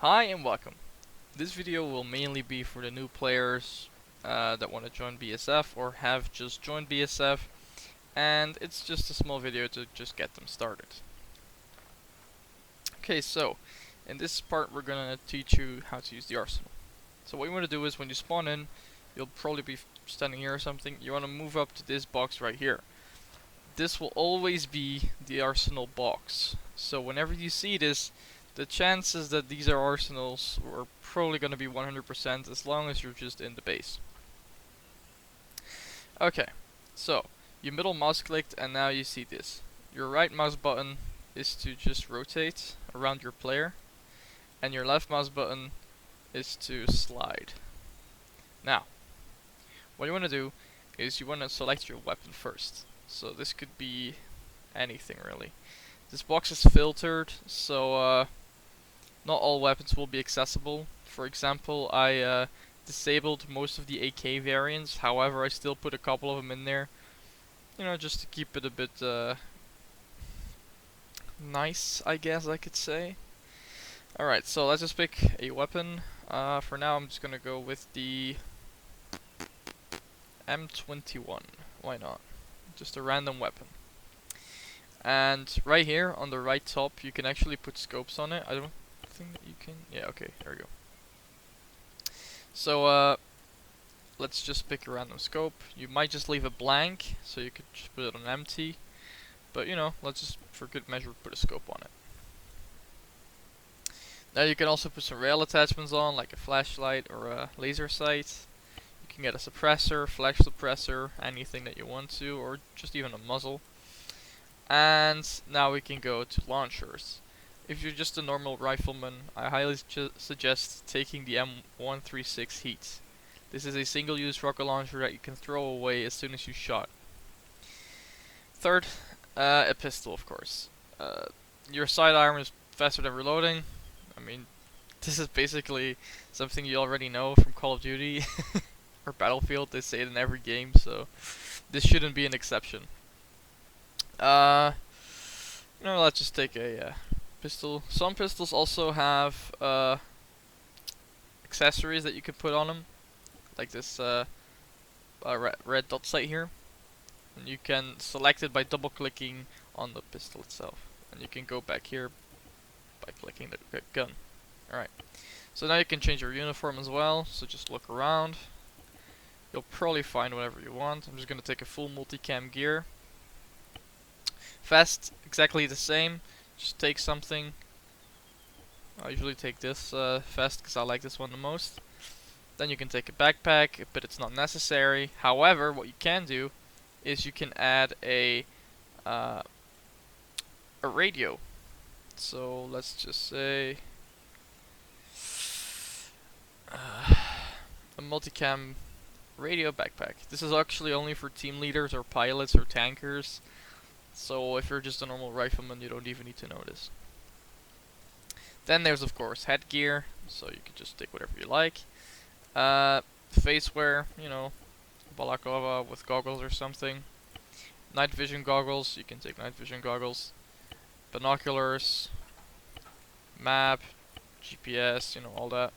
Hi and welcome. This video will mainly be for the new players that want to join BSF or have just joined BSF, and it's just a small video to just get them started. Okay, so in this part we're gonna teach you how to use the arsenal. So what you want to do is when you spawn in, you'll probably be standing here or something, you want to move up to this box right here. This will always be the arsenal box. So whenever you see this, the chances that these are arsenals are probably going to be 100% as long as you're just in the base. Okay, so you middle mouse clicked and now you see this. Your right mouse button is to just rotate around your player, and your left mouse button is to slide. Now, what you want to do is you want to select your weapon first. So this could be anything really. This box is filtered, so not all weapons will be accessible. For example, I disabled most of the AK variants, however I still put a couple of them in there. You know, just to keep it a bit nice, I guess I could say. Alright, so let's just pick a weapon. For now I'm just gonna go with the M21. Why not? Just a random weapon. And right here on the right top you can actually put scopes on it. I don't think that you can. Yeah, okay, there we go. So let's just pick a random scope. You might just leave it blank, so you could just put it on empty. But you know, let's just for good measure put a scope on it. Now you can also put some rail attachments on, like a flashlight or a laser sight. You can get a suppressor, flash suppressor, anything that you want to, or just even a muzzle. And now we can go to launchers. If you're just a normal rifleman, I highly suggest taking the M136 Heat. This is a single-use rocket launcher that you can throw away as soon as you shot. Third, a pistol, of course. Your sidearm is faster than reloading. I mean, this is basically something you already know from Call of Duty or Battlefield. They say it in every game, so this shouldn't be an exception. Let's just take a pistol. Some pistols also have accessories that you can put on them, like this red dot sight here. And you can select it by double clicking on the pistol itself. And you can go back here by clicking the gun. Alright, so now you can change your uniform as well, so just look around. You'll probably find whatever you want. I'm just going to take a full multicam gear. Vest, exactly the same. Just take something. I usually take this vest because I like this one the most. Then you can take a backpack, but it's not necessary. However, what you can do is you can add a radio. So let's just say a multicam radio backpack. This is actually only for team leaders or pilots or tankers. So if you're just a normal rifleman, you don't even need to know this. Then there's of course headgear, so you can just take whatever you like. Face wear, you know, balaclava with goggles or something. Night vision goggles, you can take night vision goggles. Binoculars, map, GPS, you know, all that.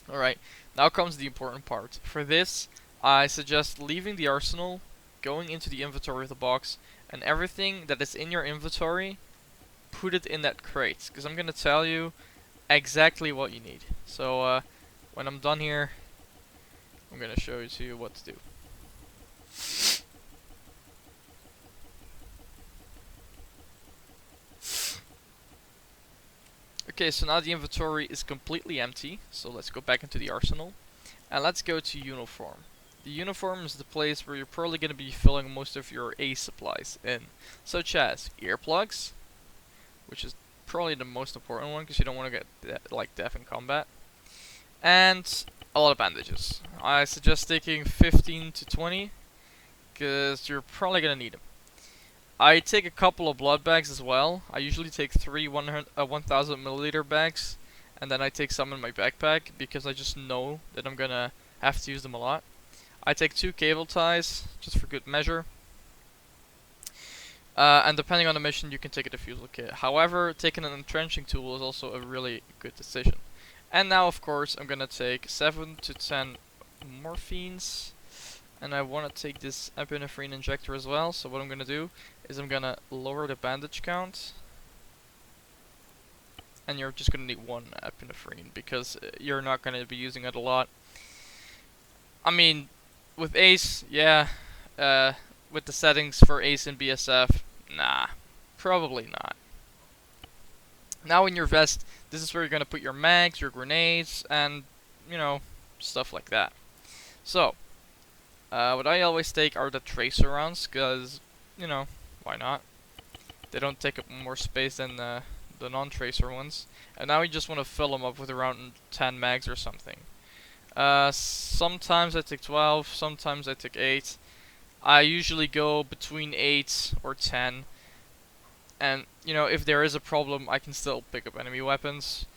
Alright, now comes the important part. For this, I suggest leaving the arsenal, going into the inventory of the box, and everything that is in your inventory, put it in that crate, because I'm going to tell you exactly what you need. So when I'm done here, I'm going to show you to you what to do. Okay, so now the inventory is completely empty, so let's go back into the arsenal, and let's go to uniform. The uniform is the place where you're probably going to be filling most of your A supplies in, such as earplugs, which is probably the most important one because you don't want to get deaf in combat, and a lot of bandages. I suggest taking 15 to 20 because you're probably going to need them. I take a couple of blood bags as well. I usually take 3 1000 milliliter bags, and then I take some in my backpack because I just know that I'm gonna have to use them a lot. I take 2 cable ties just for good measure. And depending on the mission, you can take a defusal kit. However, taking an entrenching tool is also a really good decision. And now, of course, I'm gonna take 7 to 10 morphines. And I want to take this epinephrine injector as well. So what I'm gonna do is I'm gonna lower the bandage count. And you're just gonna need 1 epinephrine because you're not gonna be using it a lot. I mean, with Ace, yeah. With the settings for Ace and BSF, nah, probably not. Now in your vest, this is where you're gonna put your mags, your grenades, and you know, stuff like that. So, what I always take are the tracer rounds, cause you know, why not? They don't take up more space than the non-tracer ones. And now you just want to fill them up with around 10 mags or something. Sometimes I take 12, sometimes I take 8. I usually go between 8 or 10. And, you know, if there is a problem, I can still pick up enemy weapons.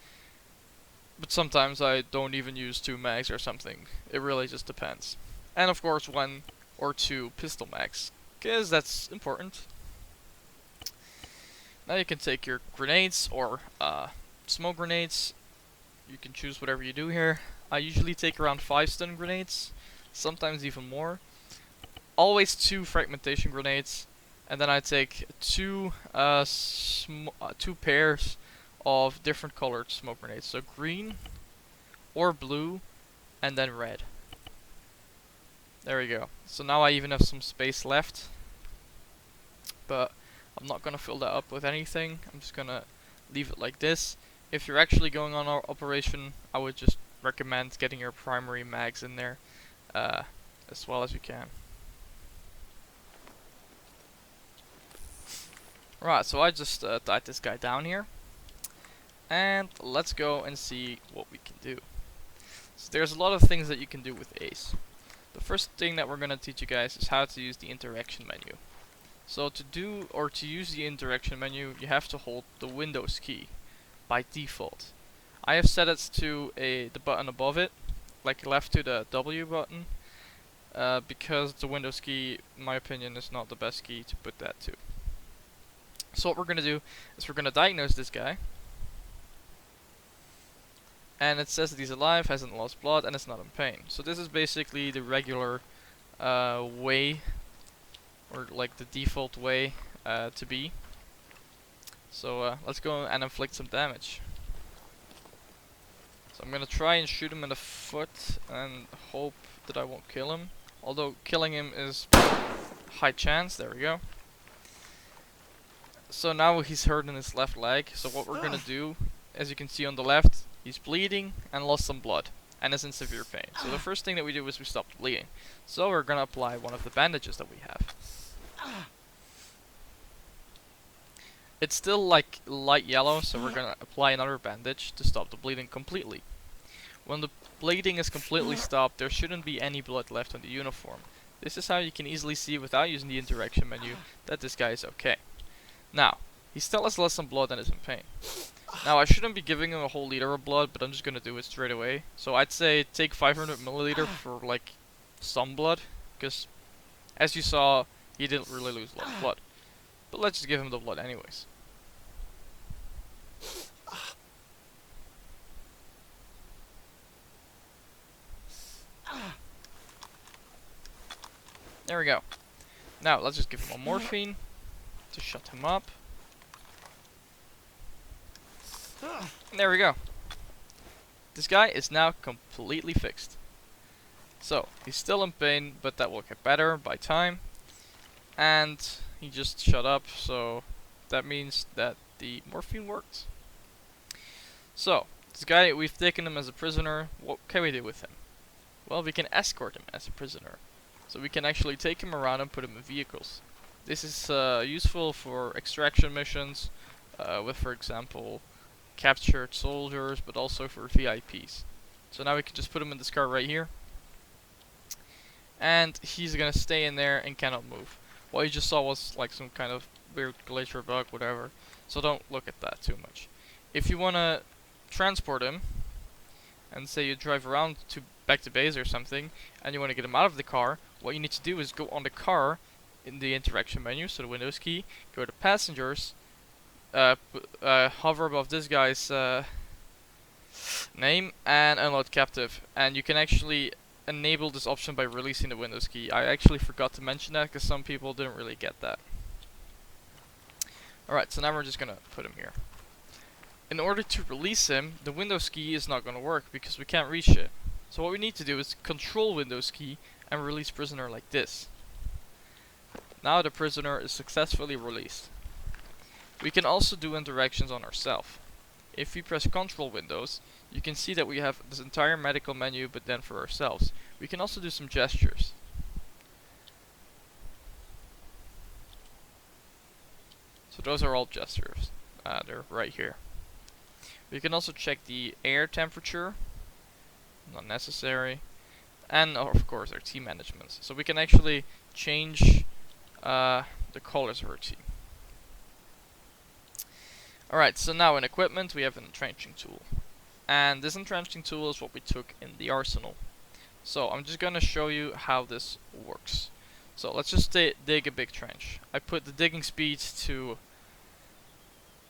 But sometimes I don't even use 2 mags or something. It really just depends. And of course 1 or 2 pistol mags, because that's important. Now you can take your grenades or smoke grenades. You can choose whatever you do here. I usually take around 5 stun grenades, sometimes even more. Always 2 fragmentation grenades, and then I take 2 pairs of different colored smoke grenades. So green or blue, and then red. There we go. So now I even have some space left, but I'm not gonna fill that up with anything. I'm just gonna leave it like this. If you're actually going on our operation, I would just recommend getting your primary mags in there as well as you can. Right, so I just tied this guy down here. And let's go and see what we can do. So there's a lot of things that you can do with Ace. The first thing that we're going to teach you guys is how to use the interaction menu. So to use the interaction menu, you have to hold the Windows key by default. I have set it to the button above it, like left to the W button, because the Windows key, in my opinion, is not the best key to put that to. So what we're going to do is we're going to diagnose this guy. And it says that he's alive, hasn't lost blood, and is not in pain. So this is basically the regular way, or like the default way to be. So let's go and inflict some damage. So I'm gonna try and shoot him in the foot and hope that I won't kill him. Although killing him is high chance. There we go. So now he's hurt in his left leg. So what we're gonna do, as you can see on the left, he's bleeding and lost some blood and is in severe pain. So the first thing that we do is we stop the bleeding. So we're gonna apply one of the bandages that we have. It's still like light yellow, so we're gonna apply another bandage to stop the bleeding completely. When the bleeding is completely stopped, there shouldn't be any blood left on the uniform. This is how you can easily see without using the interaction menu that this guy is okay. Now, he still has lost some blood and is in pain. Now I shouldn't be giving him a whole liter of blood, but I'm just gonna do it straight away. So I'd say take 500 milliliter for like some blood, because as you saw, he didn't really lose a lot of blood. But let's just give him the blood anyways. There we go. Now let's just give him a morphine to shut him up. And there we go. This guy is now completely fixed. So, he's still in pain, but that will get better by time. And he just shut up, so that means that the morphine worked. So, this guy, we've taken him as a prisoner. What can we do with him? Well, we can escort him as a prisoner. So we can actually take him around and put him in vehicles. This is useful for extraction missions, with, for example, captured soldiers, but also for VIPs. So now we can just put him in this car right here. And he's gonna stay in there and cannot move. What you just saw was like some kind of weird glitch or bug, whatever. So don't look at that too much. If you wanna transport him, and say you drive around to back to base or something, and you wanna get him out of the car, what you need to do is go on the car in the interaction menu, so the Windows key, go to passengers, hover above this guy's name and unload captive, and you can actually enable this option by releasing the Windows key. I actually forgot to mention that because some people didn't really get that. Alright, so now we're just gonna put him here. In order to release him, the Windows key is not gonna work because we can't reach it. So what we need to do is control Windows key and release prisoner like this. Now the prisoner is successfully released. We can also do interactions on ourselves. If we press Control Windows, you can see that we have this entire medical menu, but then for ourselves. We can also do some gestures. So those are all gestures. They're right here. We can also check the air temperature. Not necessary. And of course our team management. So we can actually change the colors of our team. Alright, so now in equipment we have an entrenching tool. And this entrenching tool is what we took in the arsenal. So I'm just gonna show you how this works. So let's just dig a big trench. I put the digging speed to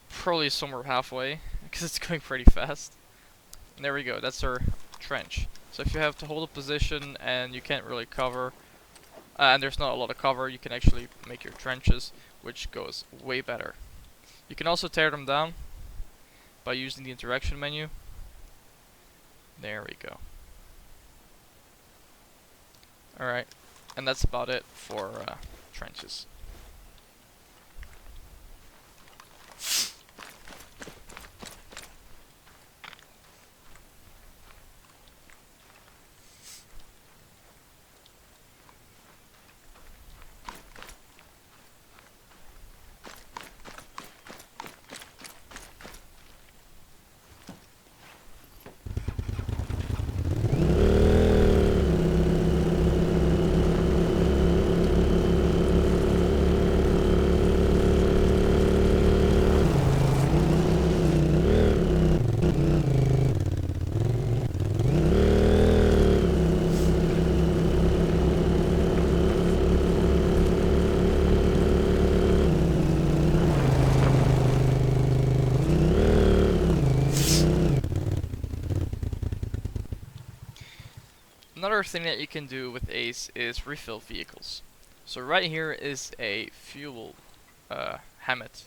probably somewhere halfway, because it's going pretty fast. And there we go, that's our trench. So if you have to hold a position and you can't really cover, and there's not a lot of cover, you can actually make your trenches, which goes way better. You can also tear them down by using the interaction menu. There we go. Alright, and that's about it for trenches. Another thing that you can do with ACE is refill vehicles. So right here is a fuel helmet.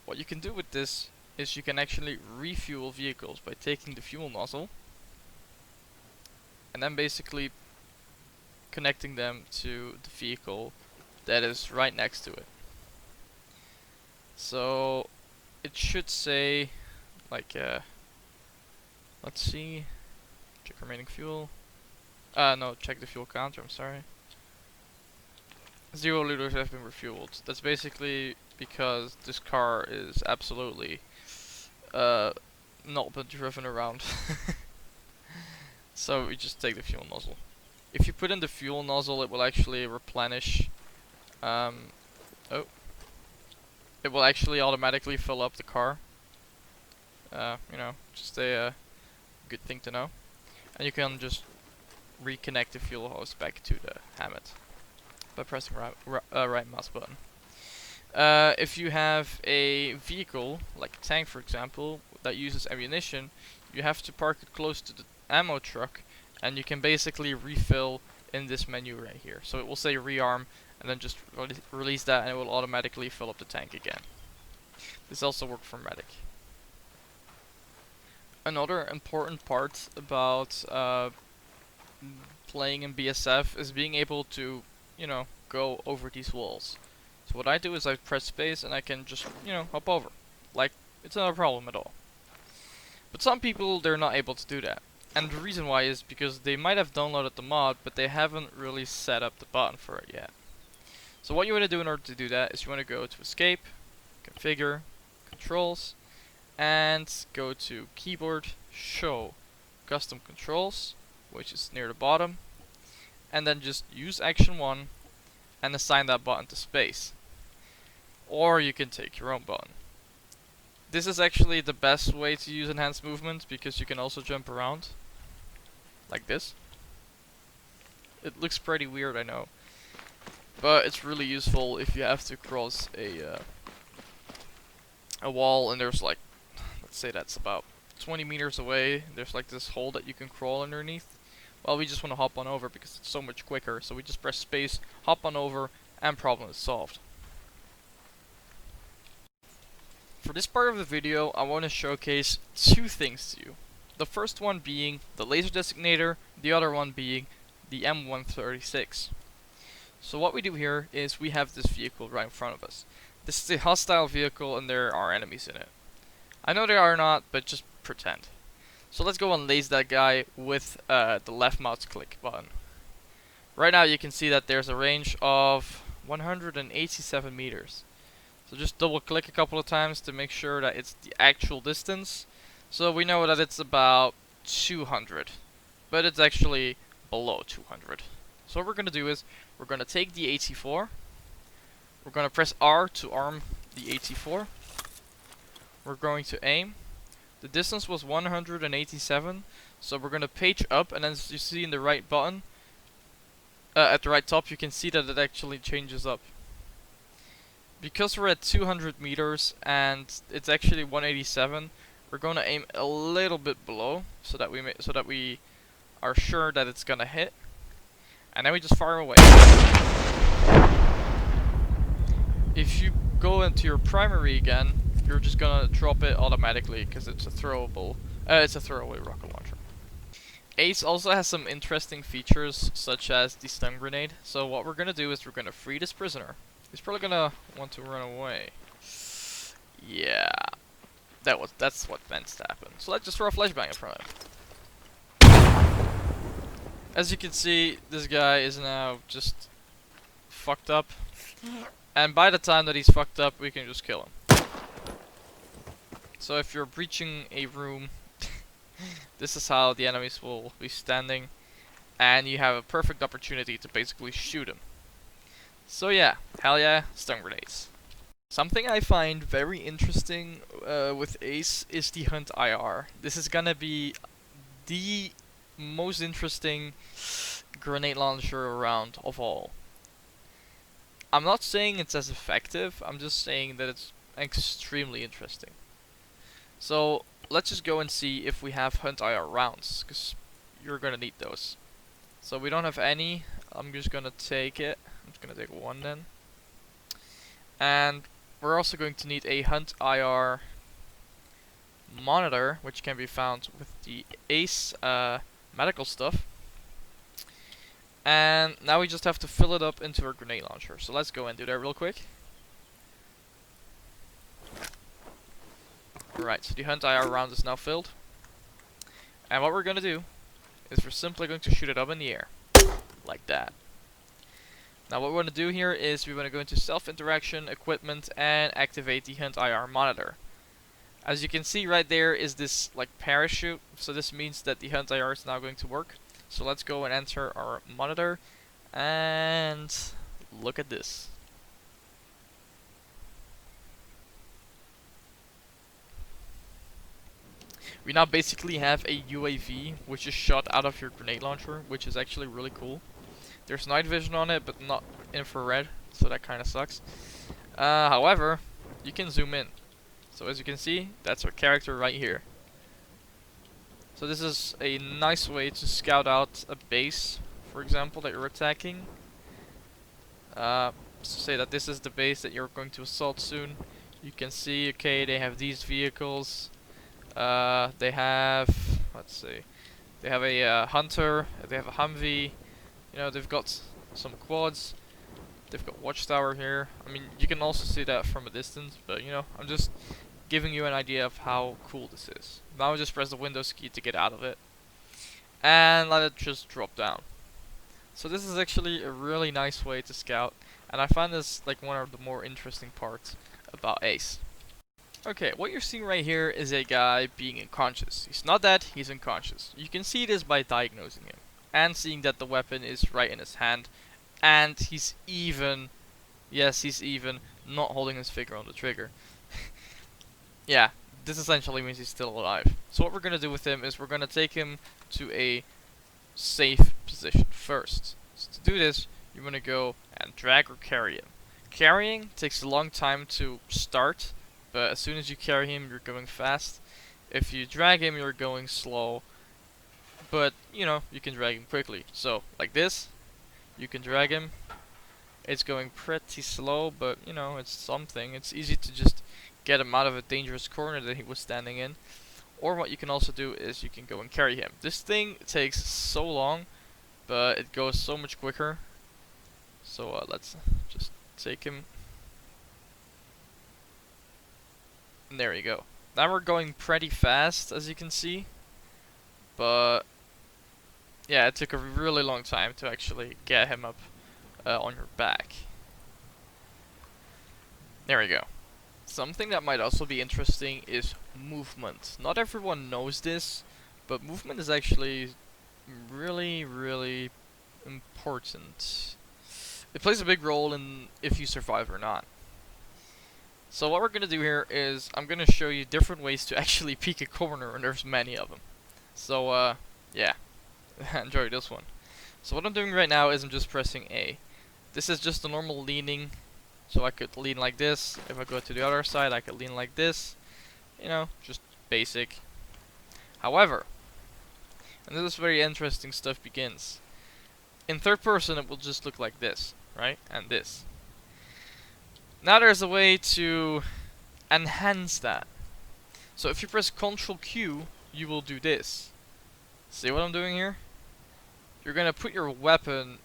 What you can do with this is you can actually refuel vehicles by taking the fuel nozzle and then basically connecting them to the vehicle that is right next to it. So it should say like let's see, check remaining fuel. No, check the fuel counter, I'm sorry. 0 liters have been refueled. That's basically because this car is absolutely not been driven around. So we just take the fuel nozzle. If you put in the fuel nozzle, it will actually replenish. It will actually automatically fill up the car. You know, just a good thing to know. And you can just reconnect the fuel hose back to the helmet by pressing right mouse button. If you have a vehicle, like a tank for example, that uses ammunition, you have to park it close to the ammo truck, and you can basically refill in this menu right here. So it will say rearm, and then just release that, and it will automatically fill up the tank again. This also works for medic. Another important part about playing in BSF is being able to, you know, go over these walls. So what I do is I press space and I can just, you know, hop over. Like, it's not a problem at all. But some people, they're not able to do that. And the reason why is because they might have downloaded the mod, but they haven't really set up the button for it yet. So what you want to do in order to do that is you want to go to Escape, Configure, Controls, and go to Keyboard, Show, Custom Controls, which is near the bottom, and then just use Action 1 and assign that button to space. Or you can take your own button. This is actually the best way to use enhanced movement because you can also jump around like this. It looks pretty weird, I know. but it's really useful if you have to cross a wall and there's like, let's say that's about 20 meters away, there's like this hole that you can crawl underneath. Well, we just want to hop on over because it's so much quicker, so we just press space, hop on over, and problem is solved. For this part of the video, I want to showcase two things to you. The first one being the laser designator, the other one being the M136. So what we do here is we have this vehicle right in front of us. This is a hostile vehicle and there are enemies in it. I know there are not, but just pretend. So let's go and laser that guy with the left mouse click button. Right now you can see that there's a range of 187 meters. So just double click a couple of times to make sure that it's the actual distance. So we know that it's about 200, but it's actually below 200. So what we're going to do is we're going to take the AT4. We're going to press R to arm the AT4. We're going to aim. The distance was 187, so we're going to page up, and as you see in the right button, at the right top, you can see that it actually changes up. Because we're at 200 meters and it's actually 187, we're going to aim a little bit below so that we are sure that it's going to hit, and then we just fire away. If you go into your primary again, you're just gonna drop it automatically because it's a throwable. It's a throwaway rocket launcher. Ace also has some interesting features, such as the stun grenade. So what we're gonna do is we're gonna free this prisoner. He's probably gonna want to run away. Yeah, that's what meant to happen. So let's just throw a flashbang in front of him. As you can see, this guy is now just fucked up, and by the time that he's fucked up, we can just kill him. So if you're breaching a room, this is how the enemies will be standing, and you have a perfect opportunity to basically shoot them. So yeah, hell yeah, stun grenades. Something I find very interesting with Ace is the Hunt IR. This is gonna be the most interesting grenade launcher around of all. I'm not saying it's as effective, I'm just saying that it's extremely interesting. So let's just go and see if we have Hunt IR rounds, because you're gonna need those. So we don't have any. I'm just gonna take it. I'm just gonna take one then. And we're also going to need a Hunt IR monitor, which can be found with the Ace medical stuff. And now we just have to fill it up into our grenade launcher. So let's go and do that real quick. Right, so the Hunt IR round is now filled. And what we're going to do is we're simply going to shoot it up in the air. Like that. Now what we want to do here is we want to go into self-interaction, equipment, and activate the Hunt IR monitor. As you can see right there is this like parachute, so this means that the Hunt IR is now going to work. So let's go and enter our monitor, and look at this. We now basically have a UAV which is shot out of your grenade launcher, which is actually really cool. There's night vision on it, but not infrared, so that kind of sucks. However, you can zoom in. So as you can see, that's our character right here. So this is a nice way to scout out a base, for example, that you're attacking. Say that this is the base that you're going to assault soon. You can see, okay, they have these vehicles. They have, let's see, they have a Hunter, they have a Humvee, you know, they've got some quads, they've got Watchtower here. I mean, you can also see that from a distance, but you know, I'm just giving you an idea of how cool this is. Now just press the Windows key to get out of it, and let it just drop down. So this is actually a really nice way to scout, and I find this like one of the more interesting parts about Ace. Okay, what you're seeing right here is a guy being unconscious. He's not dead, he's unconscious. You can see this by diagnosing him, and seeing that the weapon is right in his hand, and he's even, yes, he's even not holding his finger on the trigger. Yeah, this essentially means he's still alive. So what we're going to do with him is we're going to take him to a safe position first. So to do this, you want to go and drag or carry him. Carrying takes a long time to start, but as soon as you carry him, you're going fast. If you drag him, you're going slow, but you know, you can drag him quickly. So, like this, you can drag him. It's going pretty slow, but you know, it's something. It's easy to just get him out of a dangerous corner that he was standing in. Or what you can also do is you can go and carry him. This thing takes so long, but it goes so much quicker. So let's just take him. And there you go. Now we're going pretty fast, as you can see. But yeah, it took a really long time to actually get him up on your back. There we go. Something that might also be interesting is movement. Not everyone knows this, but movement is actually really, really important. It plays a big role in if you survive or not. So what we're going to do here is I'm going to show you different ways to actually peek a corner, and there's many of them. So yeah, enjoy this one. So what I'm doing right now is I'm just pressing A. This is just a normal leaning, so I could lean like this. If I go to the other side, I could lean like this. You know, just basic. However, and this is where the interesting stuff begins. In third person, it will just look like this, right? And this. Now there's a way to enhance that. So if you press Ctrl Q, you will do this. See what I'm doing here? You're gonna put your weapon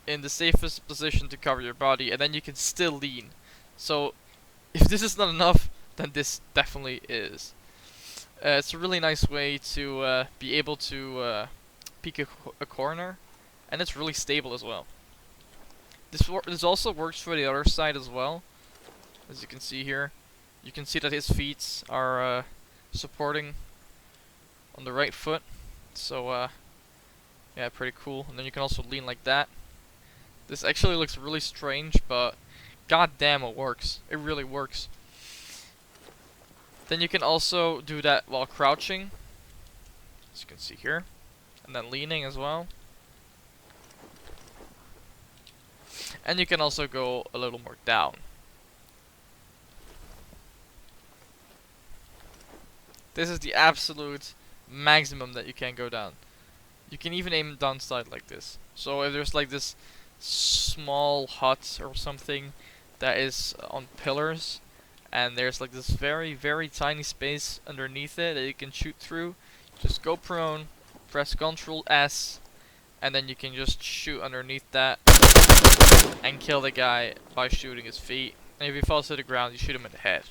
in the safest position to cover your body, and then you can still lean. So if this is not enough, then this definitely is. It's a really nice way to be able to peek a corner, and it's really stable as well. This also works for the other side as well. As you can see here, you can see that his feet are supporting on the right foot. So yeah, pretty cool. And then you can also lean like that. This actually looks really strange, but god damn, it works. It really works. Then you can also do that while crouching, as you can see here, and then leaning as well. And you can also go a little more down. This is the absolute maximum that you can go down. You can even aim downside like this. So if there's like this small hut or something that is on pillars, and there's like this very, very tiny space underneath it that you can shoot through, just go prone, press Ctrl S, and then you can just shoot underneath that and kill the guy by shooting his feet. And if he falls to the ground, you shoot him in the head.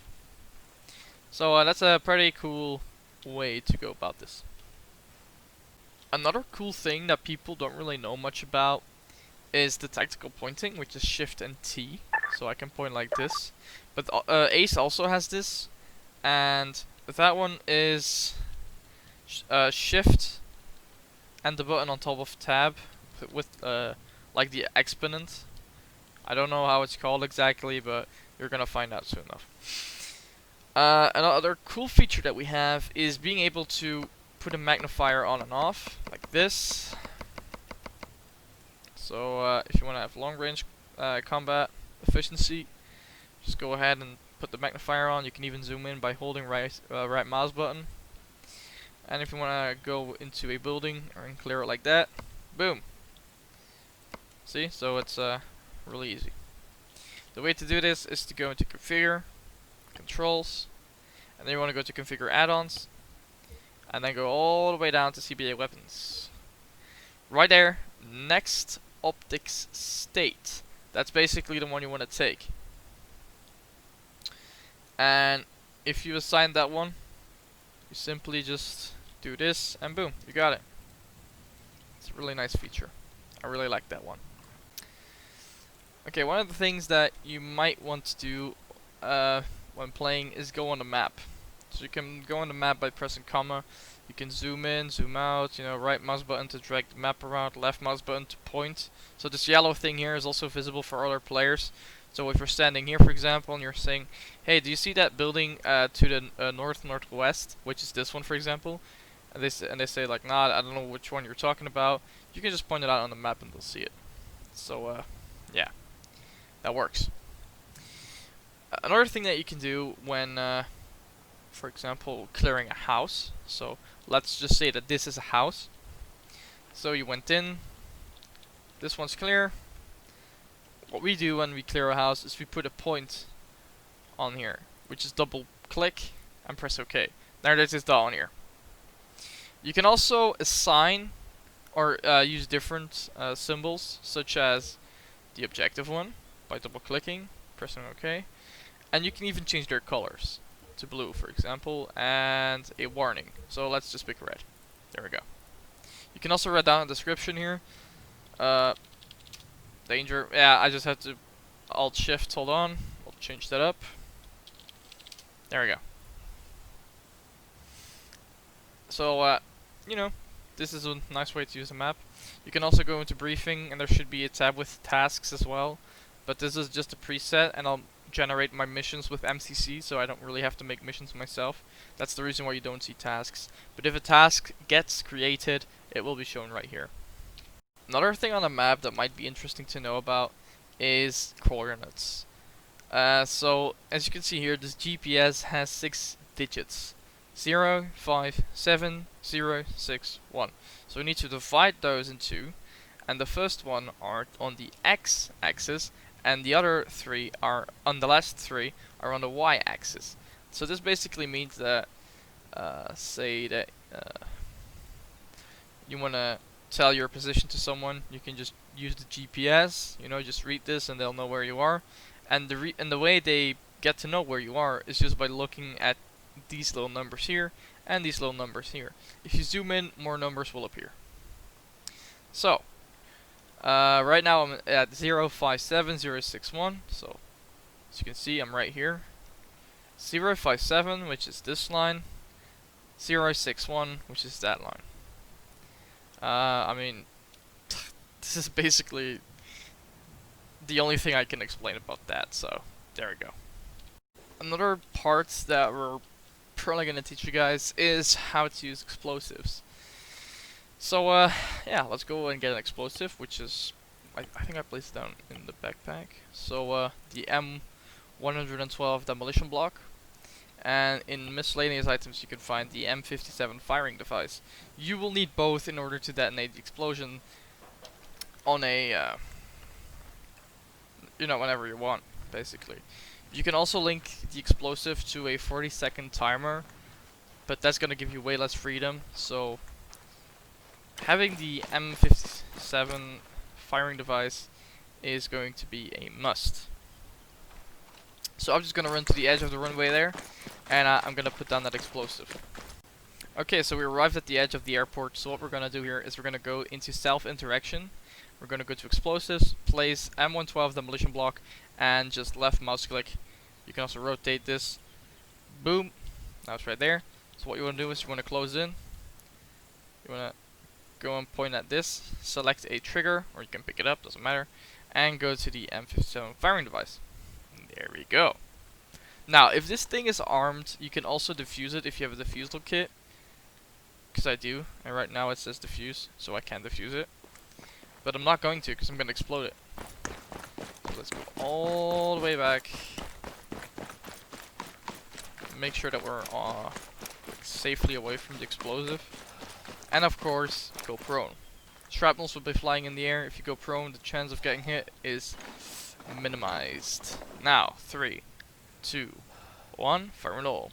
So that's a pretty cool way to go about this. Another cool thing that people don't really know much about is the tactical pointing, which is Shift and T. So I can point like this. But Ace also has this, and that one is Shift and the button on top of Tab with like the exponent. I don't know how it's called exactly, but you're gonna find out soon enough. Another cool feature that we have is being able to put a magnifier on and off, like this. So if you want to have long range combat efficiency, just go ahead and put the magnifier on. You can even zoom in by holding right mouse button. And if you want to go into a building and clear it like that, boom. See, so it's really easy. The way to do this is to go into Configure, Controls, and then you want to go to Configure Add-ons, and then go all the way down to CBA Weapons. Right there, next Optics State. That's basically the one you want to take. And if you assign that one, you simply just do this, and boom, you got it. It's a really nice feature. I really like that one. Okay, one of the things that you might want to do when playing is go on the map. So you can go on the map by pressing comma. You can zoom in, zoom out, you know, right mouse button to drag the map around, left mouse button to point. So this yellow thing here is also visible for other players. So if you're standing here, for example, and you're saying, hey, do you see that building to the northwest, which is this one, for example? And they say like, nah, I don't know which one you're talking about. You can just point it out on the map and they'll see it. So yeah, that works. Another thing that you can do when, for example, clearing a house. So let's just say that this is a house. So you went in. This one's clear. What we do when we clear a house is we put a point on here, which is double click and press OK. Now there's this down here. You can also assign or use different symbols, such as the objective one by double clicking, pressing OK, and you can even change their colors to blue, for example, and a warning. So let's just pick red. There we go. You can also write down a description here. Danger. Yeah, I just have to Alt Shift. Hold on. I'll change that up. There we go. So, you know, this is a nice way to use a map. You can also go into briefing, and there should be a tab with tasks as well. But this is just a preset, and I'll generate my missions with MCC, so I don't really have to make missions myself. That's the reason why you don't see tasks. But if a task gets created, it will be shown right here. Another thing on the map that might be interesting to know about is coordinates. So, as you can see here, this GPS has 6 digits. 0, 5, 7, 0, 6, 1. So we need to divide those in two, and the first one are on the x-axis, and the other three are on the last three are on the y-axis. So this basically means that, say that you want to tell your position to someone, you can just use the GPS. You know, just read this, and they'll know where you are. And the way they get to know where you are is just by looking at these little numbers here and these little numbers here. If you zoom in, more numbers will appear. So right now I'm at 057061. So as you can see, I'm right here. 057, which is this line. 061, which is that line. I mean, this is basically the only thing I can explain about that, so there we go. Another part that we're probably going to teach you guys is how to use explosives. So yeah, let's go and get an explosive, which is, I think I placed it down in the backpack. So the M112 demolition block. And in miscellaneous items you can find the M57 firing device. You will need both in order to detonate the explosion on a, you know, whenever you want, basically. You can also link the explosive to a 40-second timer, but that's gonna give you way less freedom, so having the M57 firing device is going to be a must. So I'm just gonna run to the edge of the runway there, and I'm gonna put down that explosive. Okay, so we arrived at the edge of the airport, so what we're gonna do here is we're gonna go into self-interaction. We're gonna go to explosives, place M112 demolition block, and just left mouse click. You can also rotate this. Boom. Now it's right there. So what you wanna do is you wanna close in. You wanna go and point at this, select a trigger, or you can pick it up, doesn't matter, and go to the M57 firing device. There we go. Now, if this thing is armed, you can also defuse it if you have a defusal kit. Because I do, and right now it says defuse, so I can't defuse it. But I'm not going to, because I'm going to explode it. So let's go all the way back. Make sure that we're safely away from the explosive. And of course, go prone. Shrapnels will be flying in the air. If you go prone, the chance of getting hit is minimized. Now, 3, 2, 1, fire and all.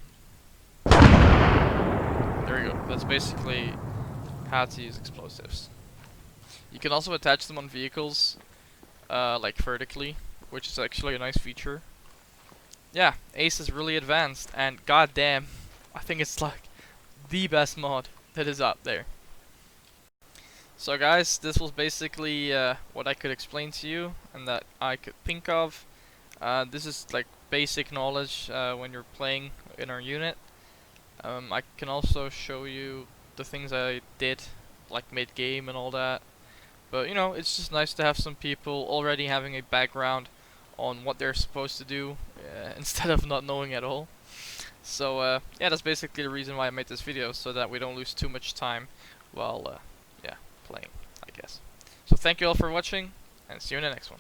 There we go. That's basically how to use explosives. You can also attach them on vehicles, like vertically, which is actually a nice feature. Yeah, Ace is really advanced, and goddamn, I think it's like the best mod that is out there. So guys, this was basically what I could explain to you and that I could think of. This is like basic knowledge when you're playing in our unit. I can also show you the things I did, like mid-game and all that. But you know, it's just nice to have some people already having a background on what they're supposed to do instead of not knowing at all. So yeah, that's basically the reason why I made this video, so that we don't lose too much time while yeah, playing, I guess. So thank you all for watching. and see you in the next one.